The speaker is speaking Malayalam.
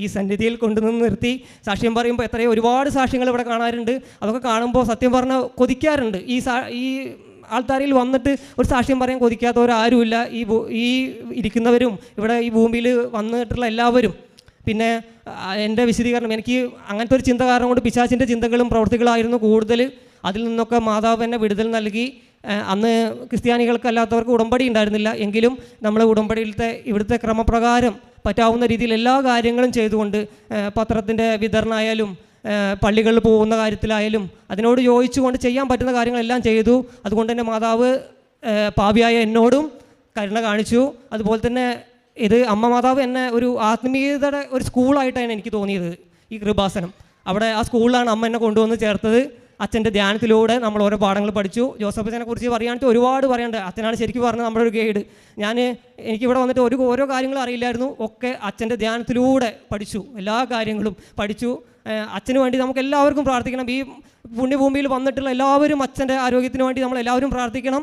ഈ സന്നിധിയിൽ കൊണ്ടുവന്ന് നിർത്തി സാക്ഷ്യം പറയുമ്പോൾ എത്രയോ ഒരുപാട് സാക്ഷ്യങ്ങൾ ഇവിടെ കാണാറുണ്ട്. അതൊക്കെ കാണുമ്പോൾ സത്യം പറഞ്ഞാൽ കൊതിക്കാറുണ്ട്. ഈ ആൾക്കാരിൽ വന്നിട്ട് ഒരു സാക്ഷ്യം പറയാൻ കൊതിക്കാത്തവരാരുമില്ല. ഈ ഇരിക്കുന്നവരും ഇവിടെ ഈ ഭൂമിയിൽ വന്നിട്ടുള്ള എല്ലാവരും. പിന്നെ എൻ്റെ വിശദീകരണം, എനിക്ക് അങ്ങനത്തെ ഒരു ചിന്ത കാരണം കൊണ്ട് പിശാചിൻ്റെ ചിന്തകളും പ്രവൃത്തികളായിരുന്നു കൂടുതൽ. അതിൽ നിന്നൊക്കെ മാതാവ് എന്നെ വിടുതൽ നൽകി. അന്ന് ക്രിസ്ത്യാനികൾക്കല്ലാത്തവർക്ക് ഉടമ്പടി ഉണ്ടായിരുന്നില്ല. എങ്കിലും നമ്മൾ ഇവിടുത്തെ ക്രമപ്രകാരം പറ്റാവുന്ന രീതിയിൽ എല്ലാ കാര്യങ്ങളും ചെയ്തുകൊണ്ട് പത്രത്തിൻ്റെ വിതരണമായാലും പള്ളികളിൽ പോകുന്ന കാര്യത്തിലായാലും അതിനോട് യോജിച്ചുകൊണ്ട് ചെയ്യാൻ പറ്റുന്ന കാര്യങ്ങളെല്ലാം ചെയ്തു. അതുകൊണ്ട് തന്നെ മാതാവ് പാപിയായ എന്നോടും കരുണ കാണിച്ചു. അതുപോലെ തന്നെ ഇത് അമ്മ മാതാവ് എന്നെ ഒരു ആത്മീയതയുടെ ഒരു സ്കൂളായിട്ടാണ് എനിക്ക് തോന്നിയത്. ഈ കൃപാസനം അവിടെ ആ സ്കൂളിലാണ് അമ്മ എന്നെ കൊണ്ടുവന്ന് ചേർത്തത്. അച്ഛൻ്റെ ധ്യാനത്തിലൂടെ നമ്മൾ ഓരോ പാഠങ്ങൾ പഠിച്ചു. ജോസഫ് അച്ഛനെ കുറിച്ച് പറയുകയാണെങ്കിൽ ഒരുപാട് പറയേണ്ടത്. അച്ഛനാണ് ശരിക്കും പറഞ്ഞത് നമ്മുടെ ഒരു ഗൈഡ്. എനിക്കിവിടെ വന്നിട്ട് ഓരോ കാര്യങ്ങളും അറിയില്ലായിരുന്നു. ഒക്കെ അച്ഛൻ്റെ ധ്യാനത്തിലൂടെ പഠിച്ചു, എല്ലാ കാര്യങ്ങളും പഠിച്ചു. അച്ഛന് വേണ്ടി നമുക്ക് എല്ലാവർക്കും പ്രാർത്ഥിക്കണം. ഈ പുണ്യഭൂമിയിൽ വന്നിട്ടുള്ള എല്ലാവരും അച്ഛൻ്റെ ആരോഗ്യത്തിന് വേണ്ടി നമ്മളെല്ലാവരും പ്രാർത്ഥിക്കണം.